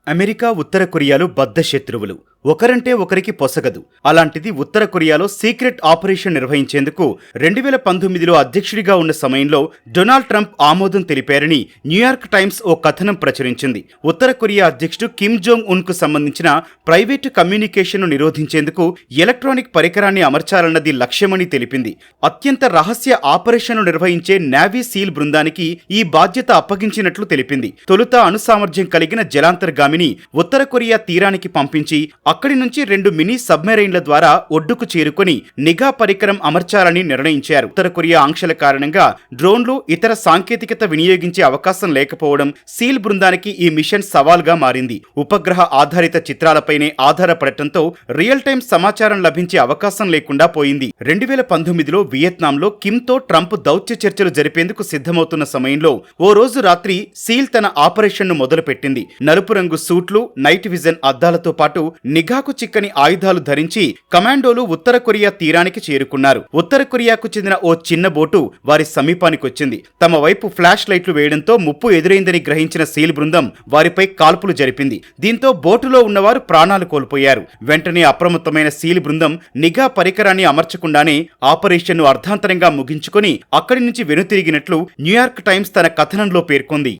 America ఉత్తర కొరియాలు బద్ధ శత్రువులు. ఒకరంటే ఒకరికి పొసగదు. అలాంటిది ఉత్తర కొరియాలో సీక్రెట్ ఆపరేషన్ నిర్వహించేందుకు 2019లో అధ్యక్షుడిగా ఉన్న సమయంలో డొనాల్డ్ ట్రంప్ ఆమోదం తెలిపారని న్యూయార్క్ టైమ్స్ ఓ కథనం ప్రచురించింది. ఉత్తర కొరియా అధ్యక్షుడు కిమ్ జోంగ్ ఉన్ కు సంబంధించిన ప్రైవేటు కమ్యూనికేషన్ను నిరోధించేందుకు ఎలక్ట్రానిక్ పరికరాన్ని అమర్చాలన్నది లక్ష్యమని తెలిపింది. అత్యంత రహస్య ఆపరేషన్ను నిర్వహించే నేవీ సీల్ బృందానికి ఈ బాధ్యత అప్పగించినట్లు తెలిపింది. తొలుత అణుసామర్థ్యం కలిగిన జలాంతర్గామిని ఉత్తర కొరియా తీరానికి పంపించి అక్కడి నుంచి 2 మినీ సబ్మెరైన్ల ద్వారా ఒడ్డుకు చేరుకుని నిఘా పరికరం అమర్చాలని నిర్ణయించారు. ఉత్తర కొరియా ఆంక్షల కారణంగా డ్రోన్లు, ఇతర సాంకేతికత వినియోగించే అవకాశం లేకపోవడం సీల్ బృందానికి ఈ మిషన్ సవాల్గా మారింది. ఉపగ్రహ ఆధారిత చిత్రాలపైనే ఆధారపడటంతో రియల్ టైం సమాచారం లభించే అవకాశం లేకుండా పోయింది. 2019లో వియత్నాంలో కిమ్తో ట్రంప్ దౌత్య చర్చలు జరిపేందుకు సిద్ధమవుతున్న సమయంలో ఓ రోజు రాత్రి సీల్ తన ఆపరేషన్ను మొదలుపెట్టింది. నలుపు రంగు సూట్లు, నైట్ విజన్ అద్దాలతో పాటు నిఘాకు చిక్కని ఆయుధాలు ధరించి కమాండోలు ఉత్తర కొరియా తీరానికి చేరుకున్నారు. ఉత్తర కొరియాకు చెందిన ఓ చిన్న బోటు వారి సమీపానికొచ్చింది. తమ వైపు ఫ్లాష్ లైట్లు వేయడంతో ముప్పు ఎదురైందని గ్రహించిన సీల్ బృందం వారిపై కాల్పులు జరిపింది. దీంతో బోటులో ఉన్నవారు ప్రాణాలు కోల్పోయారు. వెంటనే అప్రమత్తమైన సీల్ బృందం నిఘా పరికరాన్ని అమర్చకుండానే ఆపరేషన్ను అర్ధాంతరంగా ముగించుకొని అక్కడి నుంచి వెనుతిరిగినట్లు న్యూయార్క్ టైమ్స్ తన కథనంలో పేర్కొంది.